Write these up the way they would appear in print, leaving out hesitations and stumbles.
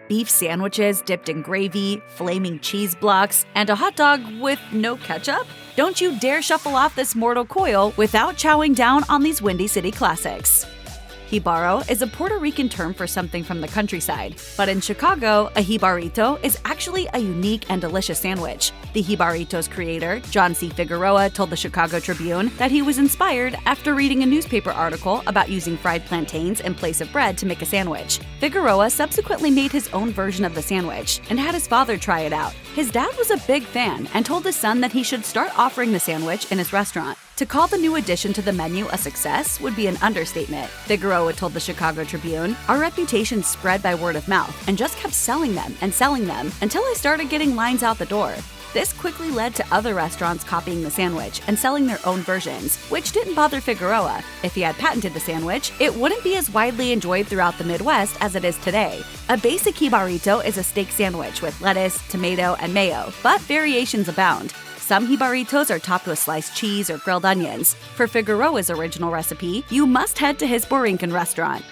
beef sandwiches dipped in gravy, flaming cheese blocks, and a hot dog with no ketchup? Don't you dare shuffle off this mortal coil without chowing down on these Windy City classics. Jibaro is a Puerto Rican term for something from the countryside, but in Chicago, a jibarito is actually a unique and delicious sandwich. The jibarito's creator, John C. Figueroa, told the Chicago Tribune that he was inspired after reading a newspaper article about using fried plantains in place of bread to make a sandwich. Figueroa subsequently made his own version of the sandwich and had his father try it out. His dad was a big fan and told his son that he should start offering the sandwich in his restaurant. To call the new addition to the menu a success would be an understatement. Figueroa told the Chicago Tribune, "Our reputation spread by word of mouth and just kept selling them until I started getting lines out the door. This quickly led to other restaurants copying the sandwich and selling their own versions, which didn't bother Figueroa. If he had patented the sandwich, it wouldn't be as widely enjoyed throughout the Midwest as it is today. A basic jibarito is a steak sandwich with lettuce, tomato, and mayo, but variations abound. Some jibaritos are topped with sliced cheese or grilled onions. For Figueroa's original recipe, you must head to his Borinquen restaurant.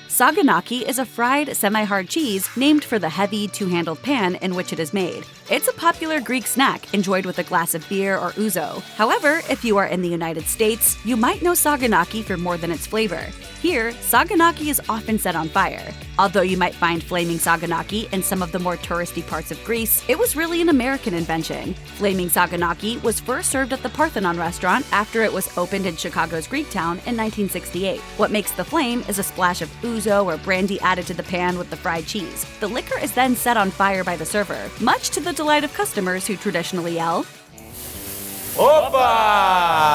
Saganaki is a fried, semi-hard cheese named for the heavy, two-handled pan in which it is made. It's a popular Greek snack enjoyed with a glass of beer or ouzo. However, if you are in the United States, you might know saganaki for more than its flavor. Here, saganaki is often set on fire. Although you might find flaming saganaki in some of the more touristy parts of Greece, it was really an American invention. Flaming saganaki was first served at the Parthenon restaurant after it was opened in Chicago's Greektown in 1968. What makes the flame is a splash of ouzo or brandy added to the pan with the fried cheese. The liquor is then set on fire by the server, much to the delight of customers who traditionally yell, "Opa!"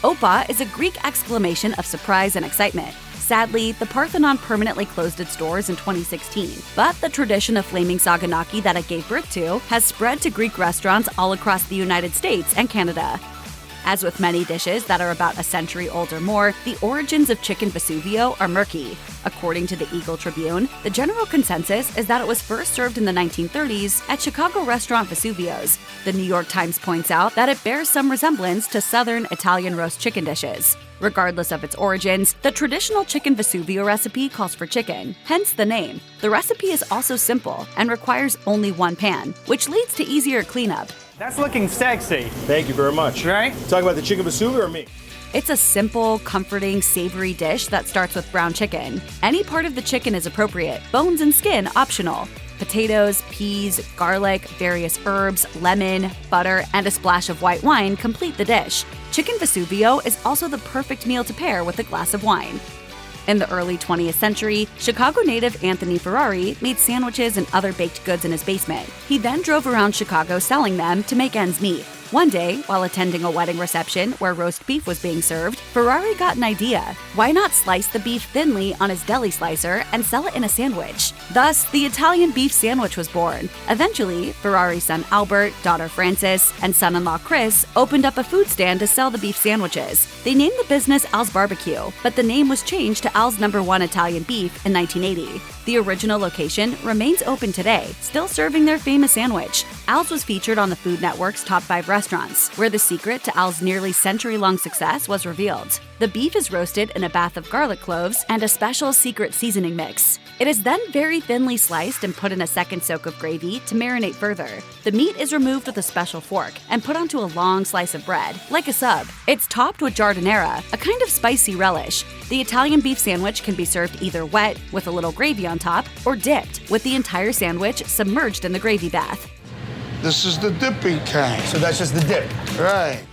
Opa is a Greek exclamation of surprise and excitement. Sadly, the Parthenon permanently closed its doors in 2016, but the tradition of flaming saganaki that it gave birth to has spread to Greek restaurants all across the United States and Canada. As with many dishes that are about a century old or more, the origins of chicken Vesuvio are murky. According to the Eagle Tribune, the general consensus is that it was first served in the 1930s at Chicago restaurant Vesuvio's. The New York Times points out that it bears some resemblance to southern Italian roast chicken dishes. Regardless of its origins, the traditional chicken Vesuvio recipe calls for chicken, hence the name. The recipe is also simple and requires only one pan, which leads to easier cleanup. That's looking sexy. Thank you very much. Right? Talking about the chicken Vesuvio or me? It's a simple, comforting, savory dish that starts with brown chicken. Any part of the chicken is appropriate, bones and skin optional. Potatoes, peas, garlic, various herbs, lemon, butter, and a splash of white wine complete the dish. Chicken Vesuvio is also the perfect meal to pair with a glass of wine. In the early 20th century, Chicago native Anthony Ferrari made sandwiches and other baked goods in his basement. He then drove around Chicago selling them to make ends meet. One day, while attending a wedding reception where roast beef was being served, Ferrari got an idea. Why not slice the beef thinly on his deli slicer and sell it in a sandwich? Thus, the Italian beef sandwich was born. Eventually, Ferrari's son Albert, daughter Frances, and son-in-law Chris opened up a food stand to sell the beef sandwiches. They named the business Al's Barbecue, but the name was changed to Al's No. 1 Italian Beef in 1980. The original location remains open today, still serving their famous sandwich. Al's was featured on the Food Network's Top 5 Restaurants, where the secret to Al's nearly century-long success was revealed. The beef is roasted in a bath of garlic cloves and a special secret seasoning mix. It is then very thinly sliced and put in a second soak of gravy to marinate further. The meat is removed with a special fork and put onto a long slice of bread, like a sub. It's topped with giardiniera, a kind of spicy relish. The Italian beef sandwich can be served either wet, with a little gravy on top, or dipped, with the entire sandwich submerged in the gravy bath. This is the dipping tank. So that's just the dip. Right.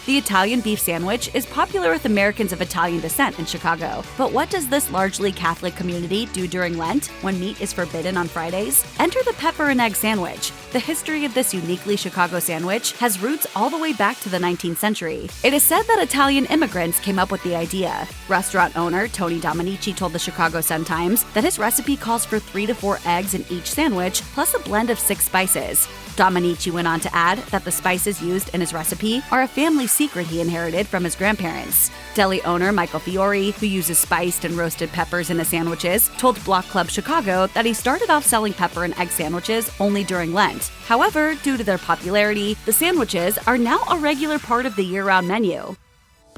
The Italian beef sandwich is popular with Americans of Italian descent in Chicago. But what does this largely Catholic community do during Lent, when meat is forbidden on Fridays? Enter the pepper and egg sandwich. The history of this uniquely Chicago sandwich has roots all the way back to the 19th century. It is said that Italian immigrants came up with the idea. Restaurant owner Tony Dominici told the Chicago Sun-Times that his recipe calls for 3 to 4 eggs in each sandwich, plus a blend of 6 spices. Dominici went on to add that the spices used in his recipe are a family secret he inherited from his grandparents. Deli owner Michael Fiore, who uses spiced and roasted peppers in his sandwiches, told Block Club Chicago that he started off selling pepper and egg sandwiches only during Lent. However, due to their popularity, the sandwiches are now a regular part of the year-round menu.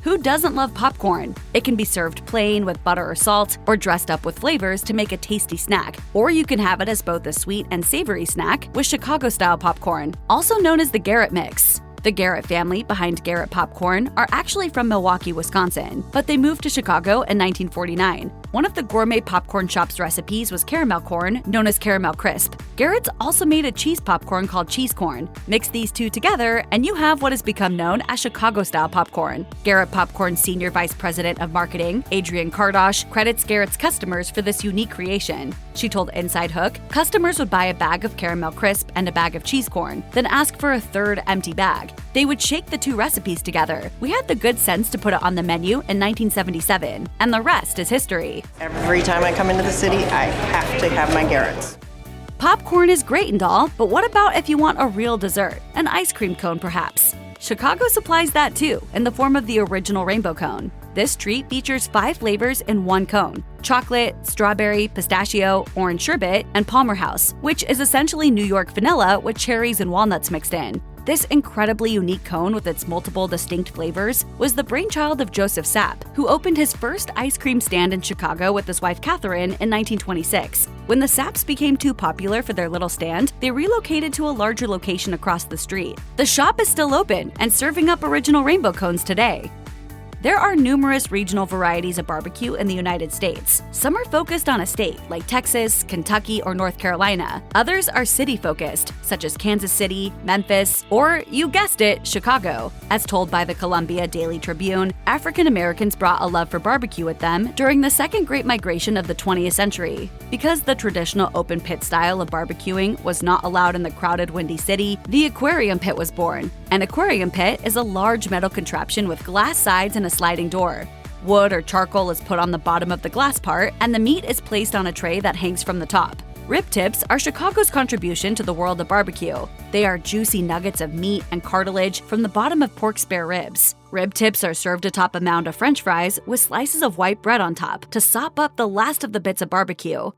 Who doesn't love popcorn? It can be served plain with butter or salt, or dressed up with flavors to make a tasty snack. Or you can have it as both a sweet and savory snack with Chicago-style popcorn, also known as the Garrett mix. The Garrett family behind Garrett Popcorn are actually from Milwaukee, Wisconsin, but they moved to Chicago in 1949. One of the gourmet popcorn shop's recipes was caramel corn, known as caramel crisp. Garrett's also made a cheese popcorn called cheese corn. Mix these two together, and you have what has become known as Chicago-style popcorn. Garrett Popcorn's Senior Vice President of Marketing, Adrienne Kardosh, credits Garrett's customers for this unique creation. She told Inside Hook, customers would buy a bag of caramel crisp and a bag of cheese corn, then ask for a third empty bag. They would shake the two recipes together. We had the good sense to put it on the menu in 1977, and the rest is history. Every time I come into the city, I have to have my Garrett's. Popcorn is great and all, but what about if you want a real dessert? An ice cream cone, perhaps? Chicago supplies that too, in the form of the original rainbow cone. This treat features 5 flavors in one cone: chocolate, strawberry, pistachio, orange sherbet, and Palmer House, which is essentially New York vanilla with cherries and walnuts mixed in. This incredibly unique cone with its multiple distinct flavors was the brainchild of Joseph Sapp, who opened his first ice cream stand in Chicago with his wife Catherine in 1926. When the Sapps became too popular for their little stand, they relocated to a larger location across the street. The shop is still open and serving up original rainbow cones today. There are numerous regional varieties of barbecue in the United States. Some are focused on a state, like Texas, Kentucky, or North Carolina. Others are city-focused, such as Kansas City, Memphis, or, you guessed it, Chicago. As told by the Columbia Daily Tribune, African Americans brought a love for barbecue with them during the Second Great Migration of the 20th century. Because the traditional open pit style of barbecuing was not allowed in the crowded Windy City, the aquarium pit was born. An aquarium pit is a large metal contraption with glass sides and a sliding door. Wood or charcoal is put on the bottom of the glass part, and the meat is placed on a tray that hangs from the top. Rib tips are Chicago's contribution to the world of barbecue. They are juicy nuggets of meat and cartilage from the bottom of pork spare ribs. Rib tips are served atop a mound of French fries with slices of white bread on top to sop up the last of the bits of barbecue.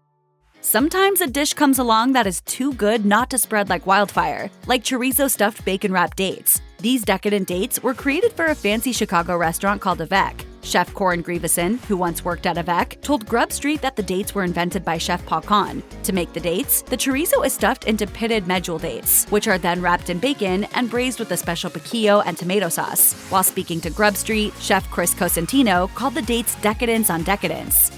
Sometimes a dish comes along that is too good not to spread like wildfire, like chorizo-stuffed bacon-wrapped dates. These decadent dates were created for a fancy Chicago restaurant called Avec. Chef Corin Grieveson, who once worked at Avec, told Grub Street that the dates were invented by Chef Paul Kahn. To make the dates, the chorizo is stuffed into pitted medjool dates, which are then wrapped in bacon and braised with a special piquillo and tomato sauce. While speaking to Grub Street, Chef Chris Cosentino called the dates decadence on decadence.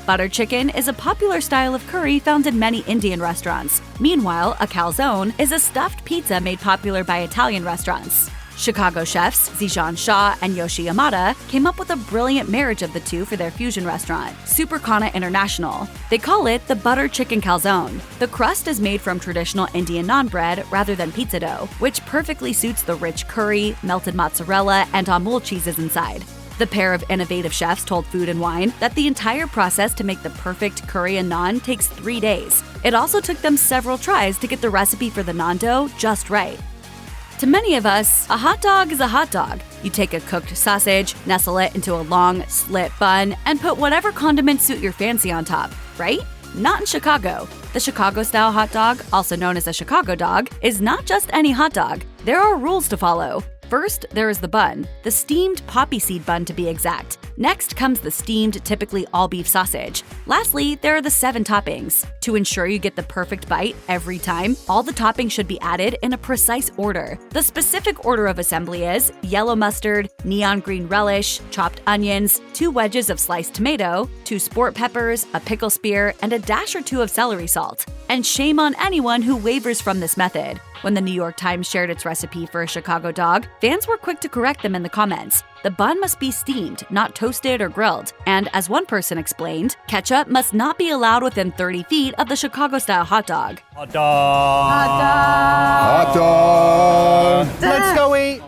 Butter chicken is a popular style of curry found in many Indian restaurants. Meanwhile, a calzone is a stuffed pizza made popular by Italian restaurants. Chicago chefs Zijan Shah and Yoshi Yamada came up with a brilliant marriage of the two for their fusion restaurant, Supercana International. They call it the butter chicken calzone. The crust is made from traditional Indian naan bread rather than pizza dough, which perfectly suits the rich curry, melted mozzarella, and amul cheeses inside. The pair of innovative chefs told Food and Wine that the entire process to make the perfect curry and naan takes 3 days. It also took them several tries to get the recipe for the naan dough just right. To many of us, a hot dog is a hot dog. You take a cooked sausage, nestle it into a long, slit bun, and put whatever condiments suit your fancy on top, right? Not in Chicago. The Chicago-style hot dog, also known as a Chicago dog, is not just any hot dog. There are rules to follow. First, there is the bun, the steamed poppy seed bun to be exact. Next comes the steamed, typically all-beef sausage. Lastly, there are the 7 toppings. To ensure you get the perfect bite every time, all the toppings should be added in a precise order. The specific order of assembly is yellow mustard, neon green relish, chopped onions, 2 wedges of sliced tomato, 2 sport peppers, a pickle spear, and a dash or 2 of celery salt. And shame on anyone who wavers from this method. When the New York Times shared its recipe for a Chicago dog, fans were quick to correct them in the comments. The bun must be steamed, not toasted or grilled. And as one person explained, ketchup must not be allowed within 30 feet of the Chicago-style hot dog. Hot dog. Hot dog. Let's go eat.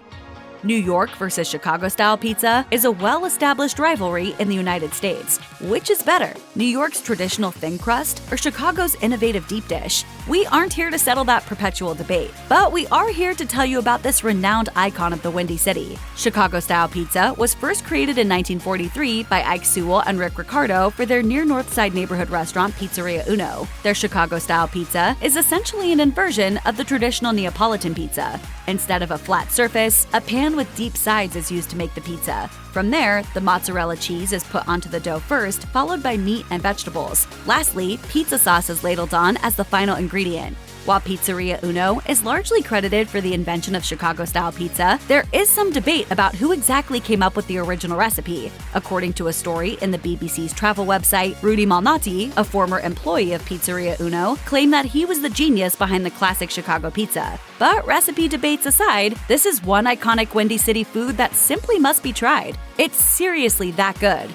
New York versus Chicago-style pizza is a well-established rivalry in the United States. Which is better, New York's traditional thin crust or Chicago's innovative deep dish? We aren't here to settle that perpetual debate, but we are here to tell you about this renowned icon of the Windy City. Chicago-style pizza was first created in 1943 by Ike Sewell and Rick Ricardo for their near North Side neighborhood restaurant Pizzeria Uno. Their Chicago-style pizza is essentially an inversion of the traditional Neapolitan pizza. Instead of a flat surface, a pan pan with deep sides is used to make the pizza. From there, the mozzarella cheese is put onto the dough first, followed by meat and vegetables. Lastly, pizza sauce is ladled on as the final ingredient. While Pizzeria Uno is largely credited for the invention of Chicago-style pizza, there is some debate about who exactly came up with the original recipe. According to a story in the BBC's travel website, Rudy Malnati, a former employee of Pizzeria Uno, claimed that he was the genius behind the classic Chicago pizza. But recipe debates aside, this is one iconic Windy City food that simply must be tried. It's seriously that good.